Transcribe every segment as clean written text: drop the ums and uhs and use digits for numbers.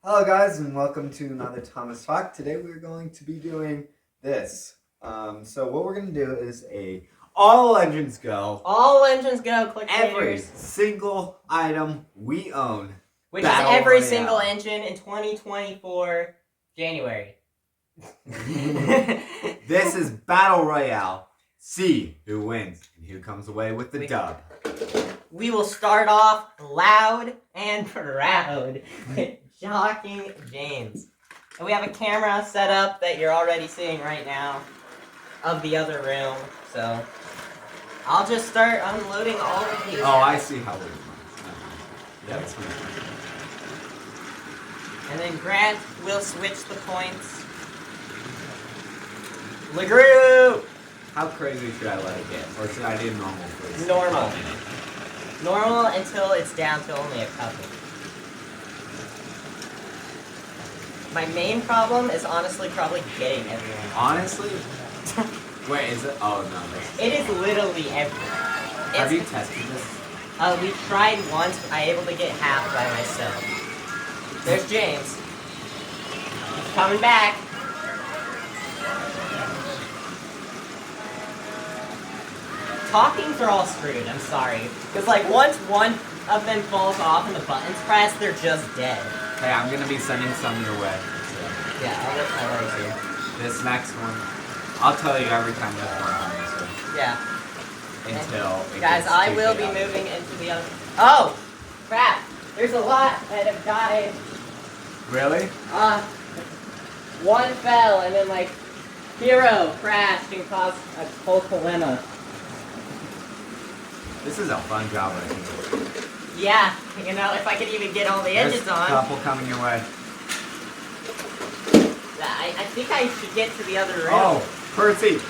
Hello guys and welcome to another Thomas Talk. Today we're going to be doing this. So what we're going to do is all engines go. All engines go, click Every haters. single item we own. Which is every single engine in 2024 January. This is Battle Royale. See who wins and who comes away with the dub. We will start off loud and proud with Shocking James. And we have a camera set up that you're already seeing right now of the other room. So I'll just start unloading all of these. Oh, I see how it is. Yeah, that's fine. And then Grant will switch the points. LeGroux! How crazy should I let it get? Or should I do normal first? Normal. Normal until it's down to only a couple. My main problem is honestly probably getting everyone. Honestly? Wait, is it? Oh, no. It is literally everyone. Have you tested this? We tried once, but I able to get half by myself. There's James. He's coming back. Talkings are all screwed, I'm sorry. Because, like, once one of them falls off and the button's pressed, they're just dead. Hey, I'm gonna be sending some your way. So. Yeah, I'll let you. This next one, I'll tell you every time there's one on this one. Yeah. Until it guys, gets I will be out. moving into the other. Oh, crap! There's a lot that have died. Really? One fell and then like hero crashed and caused a whole dilemma. This is a fun job right here. Yeah, you know, if I could even get all the engines There's on. a couple coming your way. I think I should get to the other room. Oh, Percy,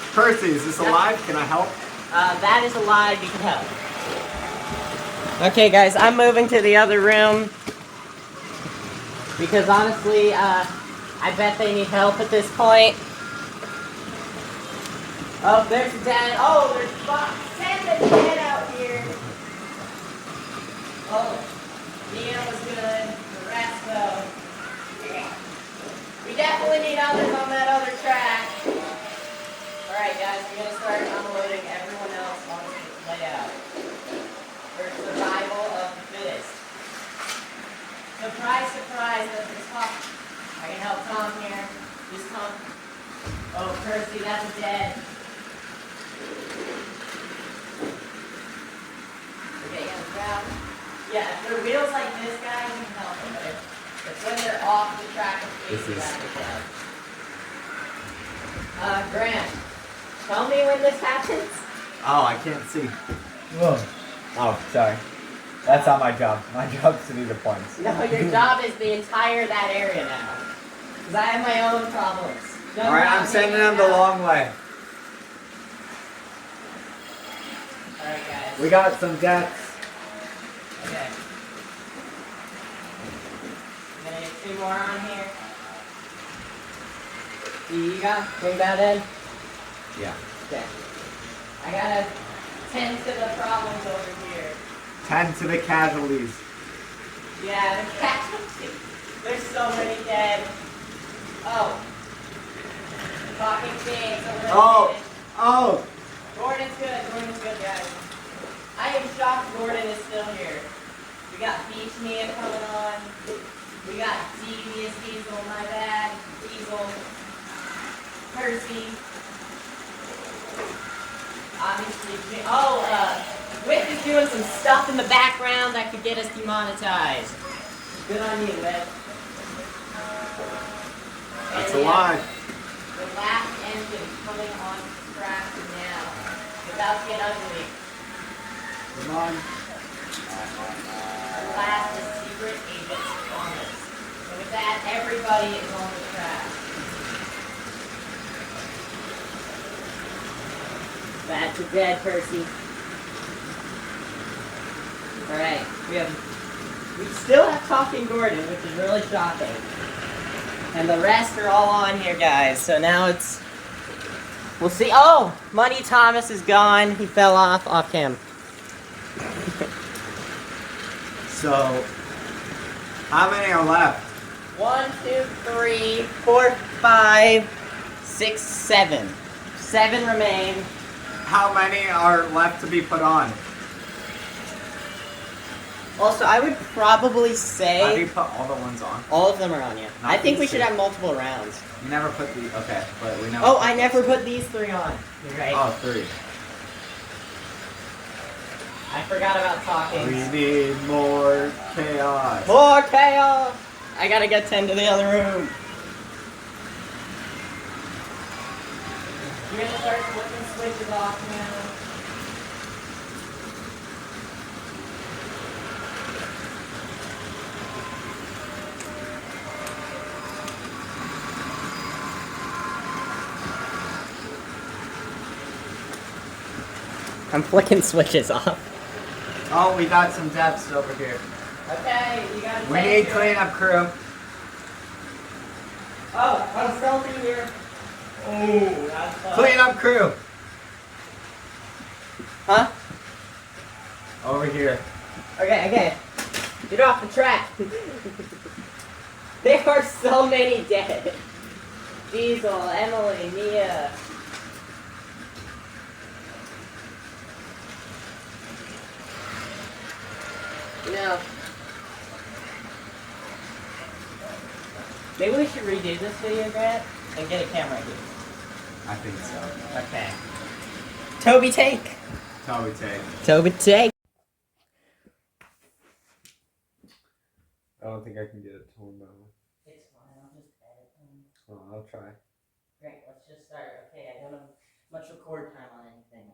is this alive? Can I help? That is alive. You can help. Okay, guys, I'm moving to the other room because honestly, I bet they need help at this point. Oh, there's a dead. Oh, there's 7 dead out here. Oh, Nina was good. The rest, though. We definitely need others on that other track. Alright, guys, I'm going to start unloading everyone else on this layout. For survival of the fittest. Surprise, surprise, that's the top. I can help Tom here. Just Tom. Oh, Percy, that's a dead. Okay, yeah, yeah, if they're wheels like this, guys, you can help them. But if when they're off the track, it's dead. Grant, tell me when this happens. Oh, I can't see. Whoa. Oh, sorry. That's not my job. My job's to do the points. No, your job is the entire that area now. Because I have my own problems. Alright, I'm sending them the long way. Alright, guys. We got some deaths. Okay. I'm gonna get 2 more on here. You got? Bring that in? Yeah. Okay. I gotta tend to the problems over here. Tend to the casualties. Yeah, the casualties. There's so many dead. Oh. Talking James. Oh! Gordon's good, guys. I am shocked Gordon is still here. We got Beach Mia coming on. We got Devious Diesel, my bad. Diesel. Percy. Obviously, Wick is doing some stuff in the background that could get us demonetized. Good on you, Wick. That's alive. The last engine coming on track now. It's about to get ugly. Come on. The last is Secret Agent Thomas. And with that, everybody is on the track. That's a dead Percy. Alright, we still have Talking Gordon, which is really shocking. And the rest are all on here, guys. So now it's... We'll see. Oh! Money Thomas is gone. He fell off cam. So, how many are left? 1, 2, 3, 4, 5, 6, 7. 7 remain. How many are left to be put on? Also, I would probably Have say you put all the ones on? all of them are on you. Not I think we these should two. have multiple rounds. You never put the okay, but we never. Oh, put I these. never put these 3 on. You're right. Oh, 3. I forgot about talking. We need more chaos. More chaos! I gotta get 10 to the other room. You're gonna start flipping switches off now. I'm flicking switches off. Oh, we got some deaths over here. Okay, you gotta We need cleanup crew. Oh, I'm stealthy here. Oh, that's fun. Cleanup crew. Huh? Over here. Okay. Get off the track. There are so many dead. Diesel, Emily, Mia. No. Maybe we should redo this video, Grant, and get a camera here. I think so. Okay. Toby, take. Toby take. Toby, take. I don't think I can get it to him though. It's fine. I'll just edit them. Oh, I'll try. Great. Let's just start. Okay. I don't have much record time on anything.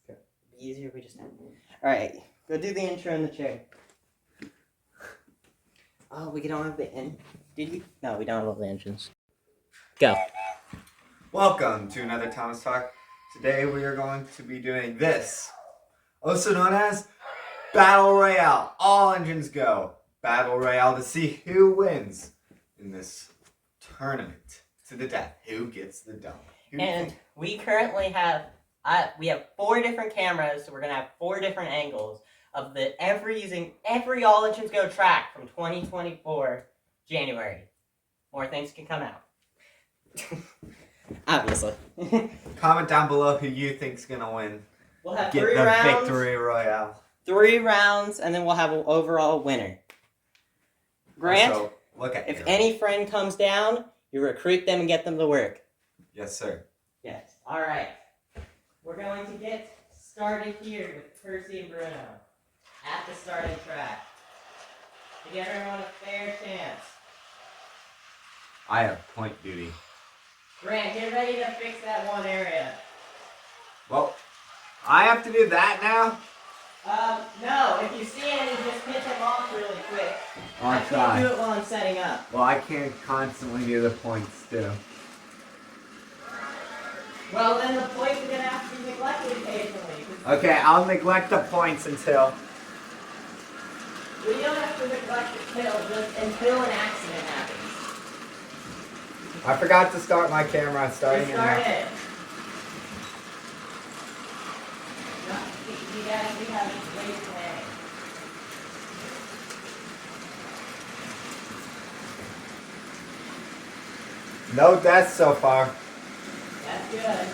Okay. It'd be easier if we just end. All right. Go do the intro in the chair. Oh, we don't have the end. Did you? No, we don't have all the engines. Go. Welcome to another Thomas Talk. Today we are going to be doing this, also known as Battle Royale. All engines go. Battle Royale to see who wins in this tournament to the death. Who gets the dub? And we currently have 4 different cameras, so we're gonna have 4 different angles of using every All Engines Go track from 2024 January. More things can come out. Obviously. Comment down below who you think's gonna win. We'll have Get 3 the rounds. victory royale. 3 rounds, and then we'll have an overall winner. Grant, Also, look at if you. any friend comes down, you recruit them and get them to work. Yes, sir. Yes. All right. We're going to get started here with Percy and Bruno at the starting track. To give everyone a fair chance. I have point duty. Grant, get ready to fix that one area. Well, I have to do that now? No. If you see any, just hit them off really quick. I'll I can't try. do it while I'm setting up. Well, I can't constantly do the points too. Well, then the points are going to have to be neglected occasionally. Okay, I'll neglect the points until. We don't have to neglect the kill just until an accident happens. I forgot to start my camera. Starting it Start now. it. No, you guys, we have a great plan. No deaths so far. That's good.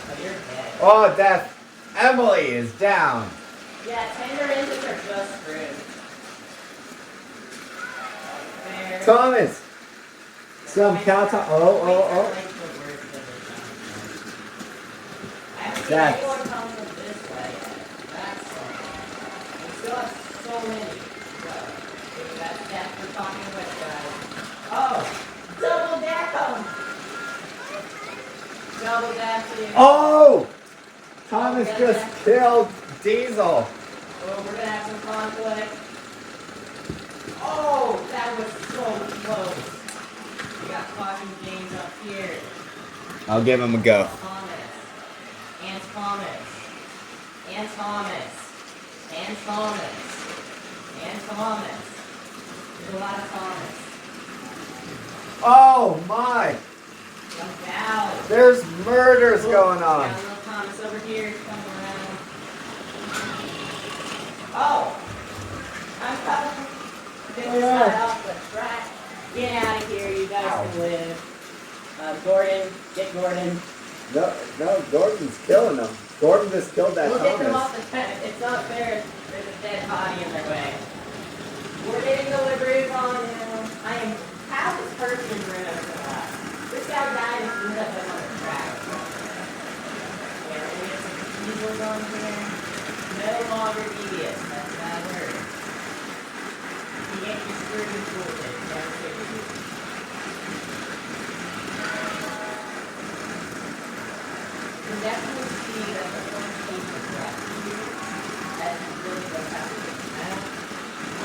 Oh, you're dead. Oh, death. Emily is down. Yeah, tender engines are just screwed. Fair. Thomas. Some counter. Oh. I haven't seen That's- anyone come from this way yet. That's we still have so many. So, that's death we're talking with, guys. Oh! Double death 'em! Double death you. Oh! Thomas just killed Diesel. Oh, we're gonna have some conflict. Oh, that was so close. We got fucking James up here. I'll give him a go. Thomas. And Thomas. And Thomas. And Thomas. And Thomas. There's a lot of Thomas. Oh my! Jump out. There's murders going on. Got a little Thomas over here. Come around. Oh! I'm coming. This is not off the track. Get out of here, you guys can live. Gordon, get Gordon. No, Gordon's killing them. Gordon just killed that We'll get them Thomas. off the track. It's not fair. There's a dead body in their way. We're getting the groove on now. I am half this person room. This guy died and ended up on the track. Yeah, we get some keyboards on here. No longer devious. That's a bad word. You get your screwed tool thing. That's it. You can definitely see that the orientation is right here. That really does happen.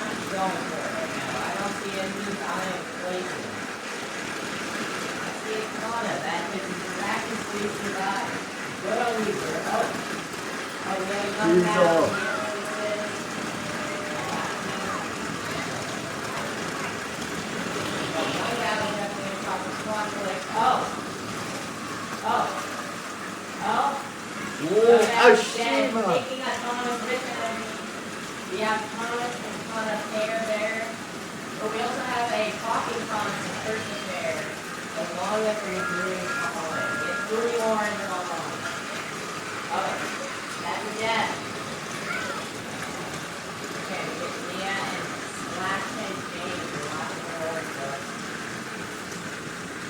I'm going for it right now. I don't see any time placing. I see a Kana that is miraculously survived. Good on you, bro. Oh, yeah, you don't have Oh, shit. Taking a Thomas Richard. We have Thomas and Kana pair there. But we also have a talking Thomas and person pair. As long as we're doing Kana. It's really orange and all on. Oh, that's a death. Okay, we get Mia and Slash and James.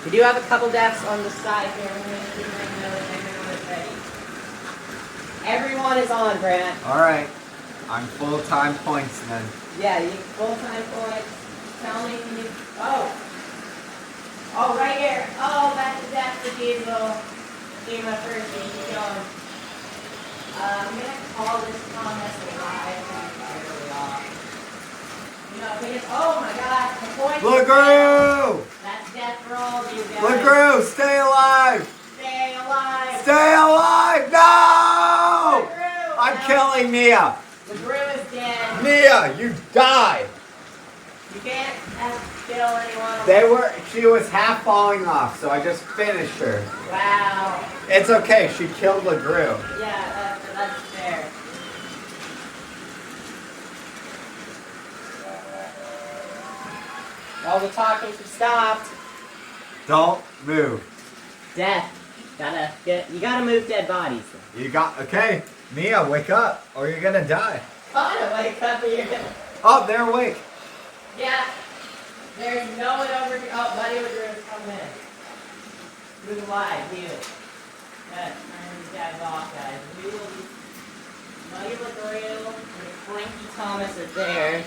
We do have a couple deaths on the side here. We're going to see right now that everyone is ready. Everyone is on, Grant. Alright. I'm full-time points then. Yeah, you full-time points. Tell me when you... Oh! Oh, right here. Oh, that's a death for Diesel. Team up first. Keep going. I'm going to call this Thomas alive. Oh my god, the point. LeGrew! That's death for all of you guys. LeGrew, stay alive! Stay alive! Stay alive! No! LeGrew! I'm killing Mia! LeGrew is dead. Mia, you die! You can't kill anyone. She was half falling off, so I just finished her. Wow. It's okay, she killed LeGrew. Yeah, that's fair. All the talking stopped. Don't move. Death. You gotta move dead bodies. Okay, Mia, wake up, or you're gonna die. Kinda wake up or you're gonna... Oh, they're awake. Yeah. There's no one over here. Oh, Buddy LeGrew's coming in. Move alive, you. Good. Turn these guys off, guys. We will be... Buddy LeGrew and Frankie Thomas are there.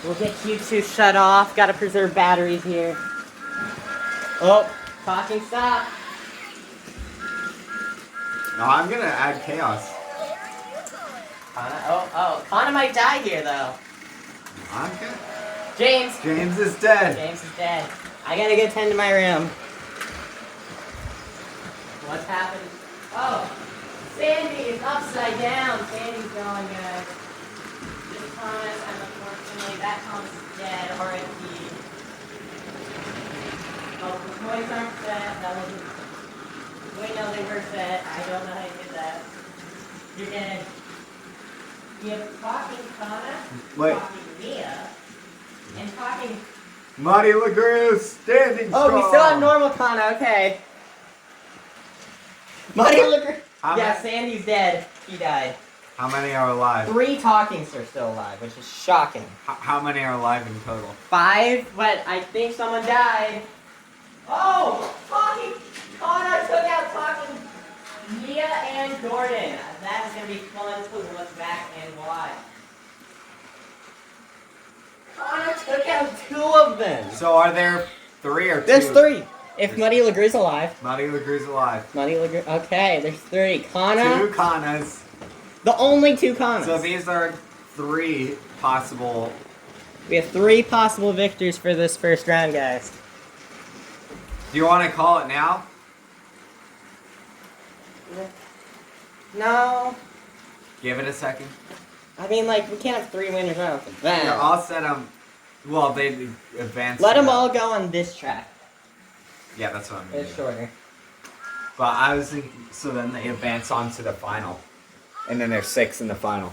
We'll get you two shut off. Gotta preserve batteries here. Oh, talking stop. No, I'm gonna add chaos. Kana, Kana might die here though. I'm good. James. James is dead. James is dead. I gotta go tend to my room. What's happened? Oh, Sandy is upside down. Sandy's gone, guys. This Thomas, and unfortunately, that Thomas is dead. R.I.P. Oh, the toys aren't set. That wasn't. Wait, no, they were set. I don't know how you did that. You're dead. You have talking Kana, Wait. talking Mia, and talking. Muddy LeGrew standing strong. Oh, we still have normal Kana. Okay. Muddy LeGrew. Yeah, Sandy's dead. He died. How many are alive? 3 talkings are still alive, which is shocking. How many are alive in total? 5, but I think someone died. Oh! Talking Kana took out talking Mia and Gordon. That is going to be fun to look back and watch. Kana took out 2 of them. So are there 3 or 2? There's 3. If Muddy LeGrew's alive. Muddy LeGrew's alive. Muddy LeGrew. Okay, there's 3. Kana. 2 Kanas. The only 2 Kanas. So these are 3 possible. We have 3 possible victors for this first round, guys. Do you want to call it now? No. Give it a second. I mean, like, we can't have 3 winners right off the bat. Yeah, I'll set them. Well, they advance. Let them all go on this track. Yeah, that's what I'm doing. It's shorter. But I was thinking, so then they advance on to the final. And then there's 6 in the final.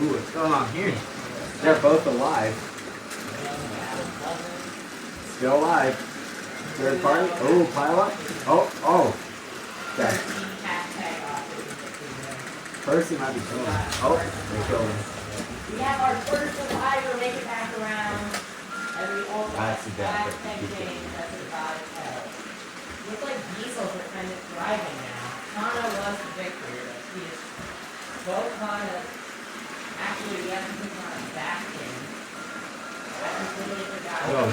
Ooh, what's going on here? They're both alive. Still alive. Third party. Oh, pile up. Oh. Okay. Percy might be killing him. Oh, they killed him. We have our first survivor make it back around. And we all That's the death. that's about hell. Looks like Diesels are kind of thriving now. Kana was the victor, but he is so kind of actually we have to put Kana back in. I completely forgot. Oh.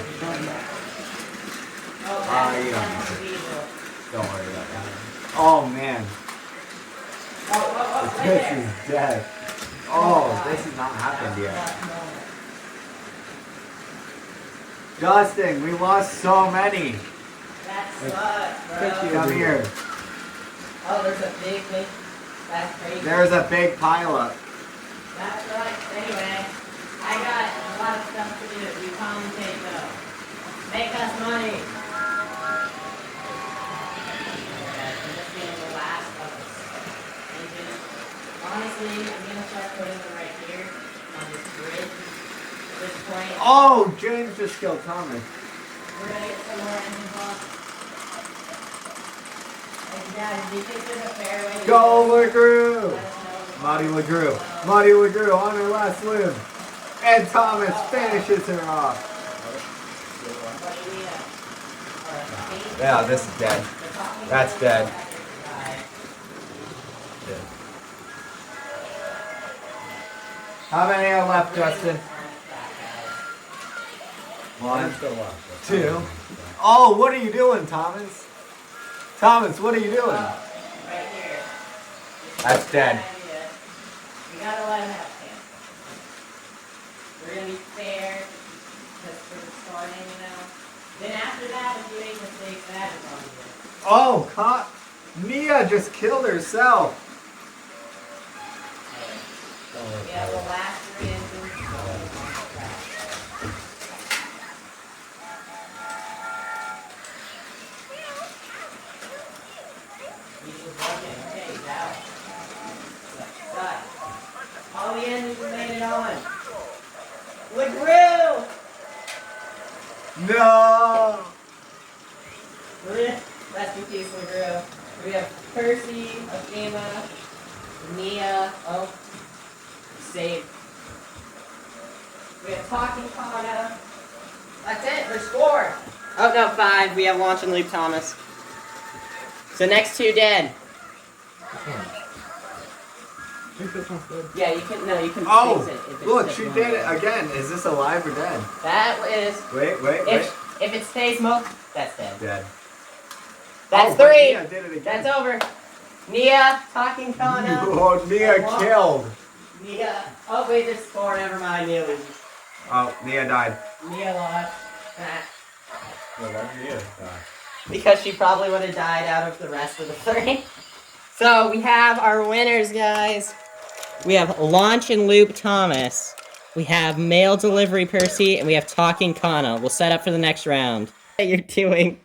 That's you don't that's need Diesel. Don't worry about that. Oh, man. Right This there. is dead. Oh, this has not happened yet. Justin, we lost so many. That sucks, bro. Come here. Oh, there's a big thing. That's crazy. There's a big pileup. That's right. Anyway, I got a lot of stuff to do. You commentate though. Make us money. I'm just being the last of us. Engine. Honestly, I'm gonna start putting them right here on this bridge. At this point, Oh, James just killed Thomas. we're gonna get some more engine blocks. Hey guys, do you think there's a fair way to Go, do this? LeGrew! Let us know. Marty LeGrew. Marty LeGrew on her last swim. And Thomas finishes her off. What do you need? Yeah, this is dead. That's dead. How many are left, Justin? One, two. Oh, what are you doing, Thomas? Thomas, what are you doing? Right here. That's dead. We gotta let him have a chance. We're gonna be fair, just for the starting, you know. Then after that, if you make mistakes, that is on you. Oh, Mia just killed herself. We have the last 3 engines. Okay, he's out. Suck. All the engines made it on. LeGrew! No. Rest in peace, LeGrew. We have Percy, Akima, Mia. Oh, saved. We have Talking Kana. That's it. There's 4. Oh no, 5. We have Launch and Loop Thomas. So next 2 dead. Yeah, you can. No, you can Oh, fix it. If it's look, just she one did it dead. again. Is this alive or dead? That is. Wait. If it stays that's dead. Dead. That's Oh, but 3. Nia did it again. That's over. Nia, Talking Kana. Oh, Nia killed. Nia. Oh wait, there's 4. Never mind. Nia loses. Oh, Nia died. Nia lost. Well, why did Nia die? Because she probably would have died out of the rest of the 3. So we have our winners, guys. We have Launch and Loop Thomas. We have Mail Delivery Percy, and we have Talking Kana. We'll set up for the next round. What you're doing.